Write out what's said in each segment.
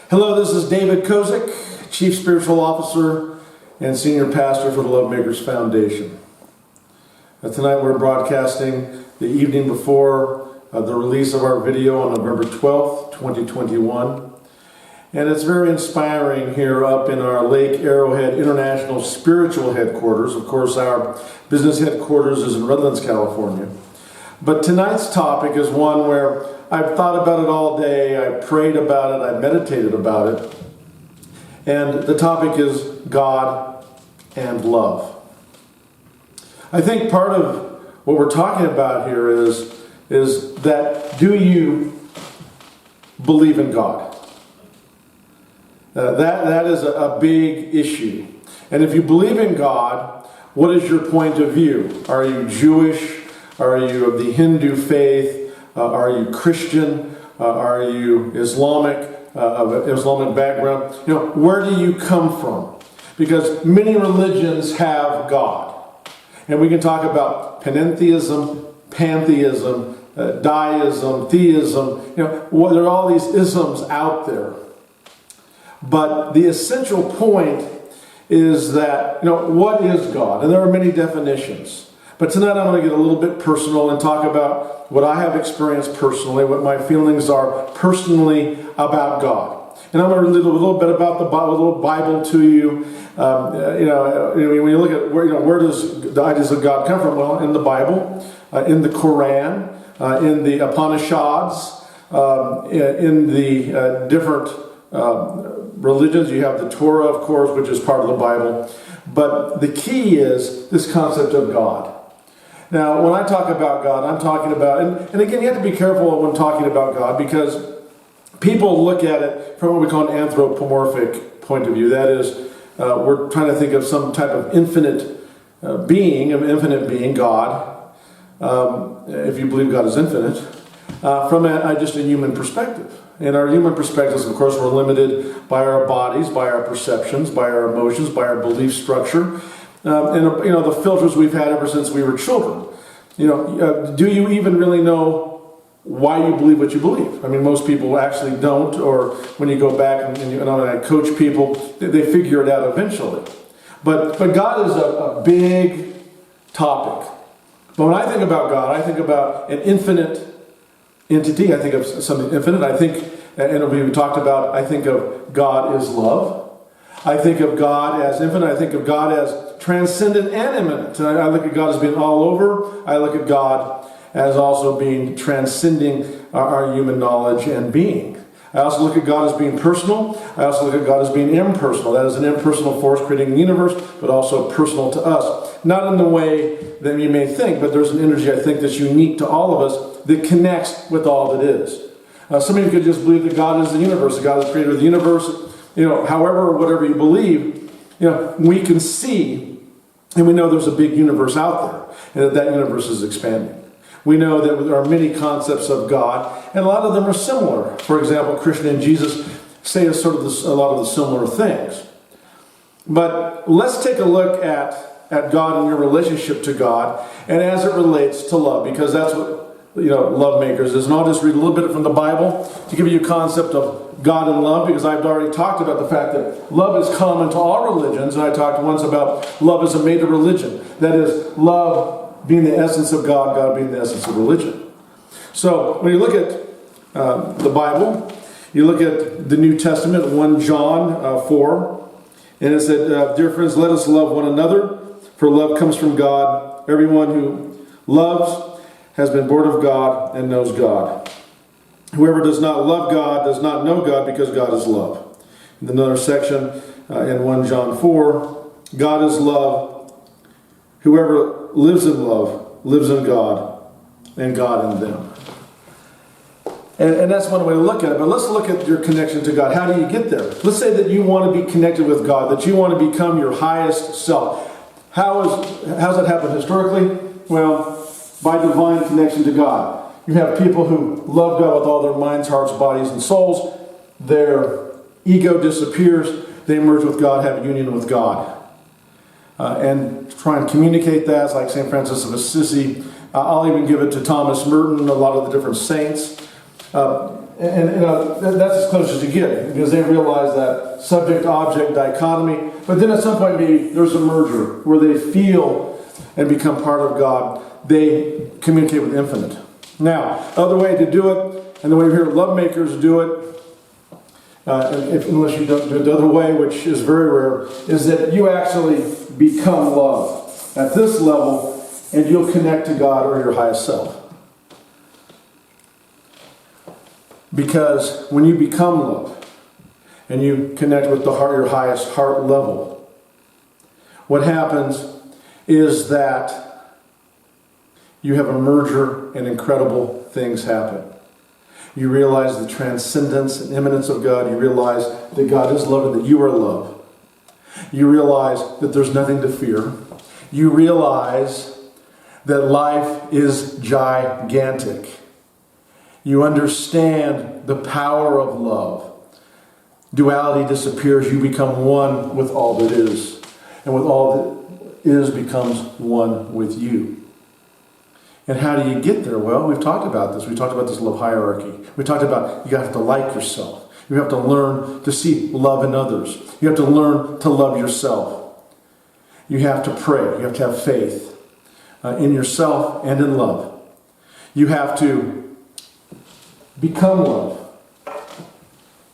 Hello, this is David Kozich, Chief Spiritual Officer and Senior Pastor for the LoveMakers Foundation. Tonight we're broadcasting the evening before the release of our video on November 12th, 2021. And it's very inspiring here up in our Lake Arrowhead International Spiritual Headquarters. Of course, our business headquarters is in Redlands, California. But tonight's topic is one where I've thought about it all day, I prayed about it, I meditated about it. And the topic is God and love. I think part of what we're talking about here is that, do you believe in God? That is a big issue. And if you believe in God, what is your point of view? Are you Jewish? Are you of the Hindu faith? Are you Christian? Are you Islamic, of Islamic background? You know, where do you come from? Because many religions have God. And we can talk about panentheism, pantheism, deism, theism. You know, there are all these isms out there. But the essential point is that, you know, what is God? And there are many definitions. But tonight I'm going to get a little bit personal and talk about what I have experienced personally, what my feelings are personally about God. And I'm going to read a little bit about the Bible, a little Bible to you. When you look at where does the ideas of God come from? Well, in the Bible, in the Quran, in the Upanishads, in the different religions. You have the Torah, of course, which is part of the Bible. But the key is this concept of God. Now, when I talk about God, I'm talking about, and again, you have to be careful when talking about God, because people look at it from what we call an anthropomorphic point of view. That is, we're trying to think of some type of infinite being, God, if you believe God is infinite, from just a human perspective. And our human perspectives, of course, we're limited by our bodies, by our perceptions, by our emotions, by our belief structure. The filters we've had ever since we were children. Do you even really know why you believe what you believe? I mean, most people actually don't, or when you go back and I coach people, they figure it out eventually. But God is a big topic. But when I think about God, I think about an infinite entity. I think of something infinite. I think, and we talked about, I think of God is love. I think of God as infinite. I think of God as transcendent and immanent. And I look at God as being all over. I look at God as also being transcending our human knowledge and being. I also look at God as being personal. I also look at God as being impersonal. That is an impersonal force creating the universe, but also personal to us. Not in the way that you may think, but there's an energy, I think, that's unique to all of us that connects with all that is. Some of you could just believe that God is the universe, that God is the creator of the universe. However or whatever you believe, we can see and we know there's a big universe out there and that universe is expanding. We know that there are many concepts of God, and a lot of them are similar. For example, Christian and Jesus say a lot of the similar things. But let's take a look at God and your relationship to God, and as it relates to love, because that's what LoveMakers is. And I'll just read a little bit from the Bible to give you a concept of God and love, because I've already talked about the fact that love is common to all religions, and I talked once about love as a made of religion. That is, love being the essence of God, God being the essence of religion. So when you look at the Bible, you look at the New Testament, 1 John 4, and it said, "Dear friends, let us love one another, for love comes from God. Everyone who loves has been born of God and knows God. Whoever does not love God does not know God, because God is love." In another section in 1 John 4, God is love. Whoever lives in love lives in God, and God in them. And that's one way to look at it. But let's look at your connection to God. How do you get there? Let's say that you want to be connected with God, that you want to become your highest self. How's that happened historically? Well, by divine connection to God. You have people who love God with all their minds, hearts, bodies, and souls. Their ego disappears. They merge with God, have a union with God. And try and communicate that. It's like St. Francis of Assisi. I'll even give it to Thomas Merton, a lot of the different saints. that's as close as you get, because they realize that subject-object dichotomy. But then at some point, maybe there's a merger where they feel and become part of God. They communicate with infinite. Now, other way to do it, and the way we hear LoveMakers do it, unless you don't do it the other way, which is very rare, is that you actually become love at this level, and you'll connect to God or your highest self. Because when you become love and you connect with the heart, your highest heart level, what happens is that you have a merger and incredible things happen. You realize the transcendence and immanence of God. You realize that God is love and that you are love. You realize that there's nothing to fear. You realize that life is gigantic. You understand the power of love. Duality disappears. You become one with all that is. And with all that is becomes one with you. And how do you get there? Well, we've talked about this. We talked about this love hierarchy. We talked about you have to like yourself. You have to learn to see love in others. You have to learn to love yourself. You have to pray. You have to have faith in yourself and in love. You have to become love.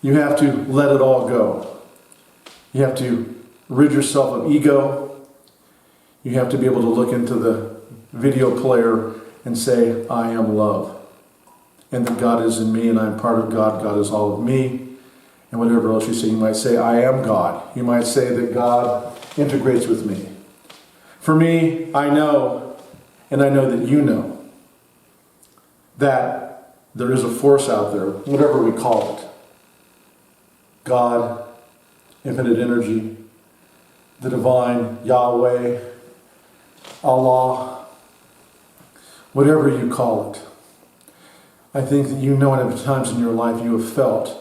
You have to let it all go. You have to rid yourself of ego. You have to be able to look into the video player and say, I am love. And that God is in me and I'm part of God. God is all of me. And whatever else you say, you might say, I am God. You might say that God integrates with me. For me, I know, and I know that you know, that there is a force out there, whatever we call it. God, infinite energy, the divine, Yahweh, Allah, whatever you call it. I think that you know at times in your life you have felt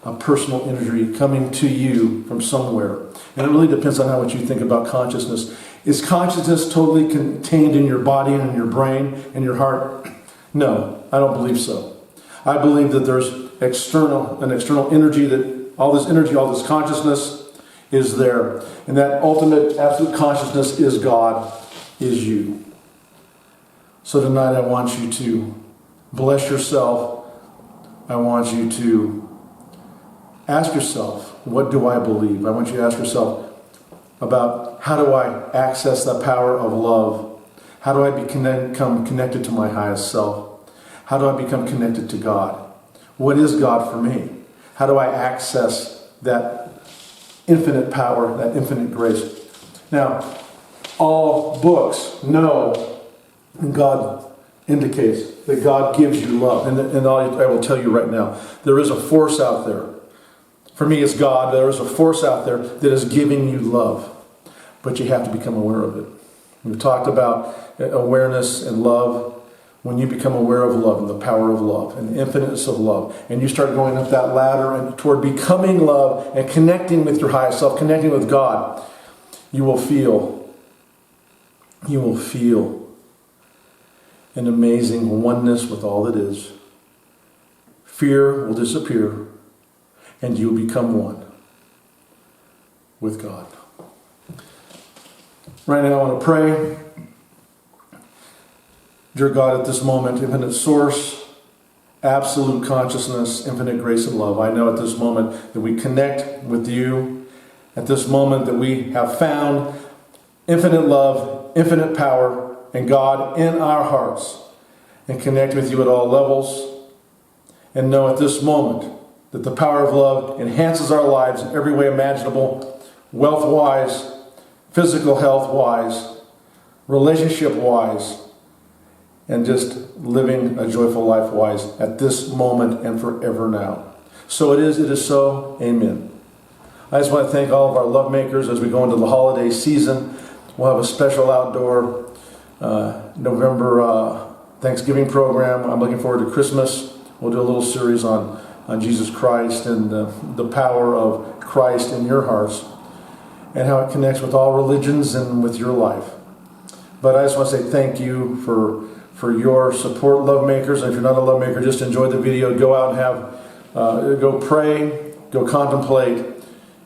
a personal energy coming to you from somewhere. And it really depends on how much you think about consciousness. Is consciousness totally contained in your body and in your brain and your heart? No, I don't believe so. I believe that there's an external energy, that all this energy, all this consciousness is there. And that ultimate, absolute consciousness is God, is you. So tonight I want you to bless yourself. I want you to ask yourself, what do I believe? I want you to ask yourself about how do I access the power of love? How do I become connected to my highest self? How do I become connected to God? What is God for me? How do I access that infinite power, that infinite grace? Now, all books know, and God indicates, that God gives you love. And I will tell you right now, there is a force out there. For me, it's God. There is a force out there that is giving you love. But you have to become aware of it. We've talked about awareness and love. When you become aware of love and the power of love and the infiniteness of love, and you start going up that ladder and toward becoming love and connecting with your highest self, connecting with God, you will feel an amazing oneness with all that is. Fear will disappear, and you will become one with God. Right now I want to pray. Dear God, at this moment, infinite source, absolute consciousness, infinite grace and love, I know at this moment that we connect with you. At this moment that we have found infinite love, infinite power, and God in our hearts, and connect with you at all levels. And know at this moment that the power of love enhances our lives in every way imaginable, wealth-wise, physical health-wise, relationship-wise, and just living a joyful life-wise at this moment and forever now. So it is so. Amen. I just want to thank all of our love makers as we go into the holiday season. We'll have a special outdoor November Thanksgiving program. I'm looking forward to Christmas. We'll do a little series on Jesus Christ and the power of Christ in your hearts and how it connects with all religions and with your life. But I just want to say thank you for your support, love makers. And if you're not a love maker, just enjoy the video. Go out and have go pray, go contemplate,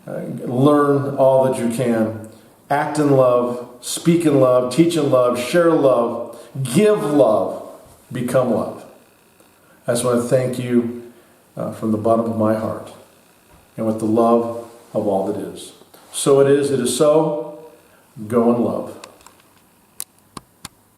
learn all that you can, act in love, speak in love, teach in love, share love, give love, become love. I just want to thank you from the bottom of my heart and with the love of all that is. So it is so. Go in love.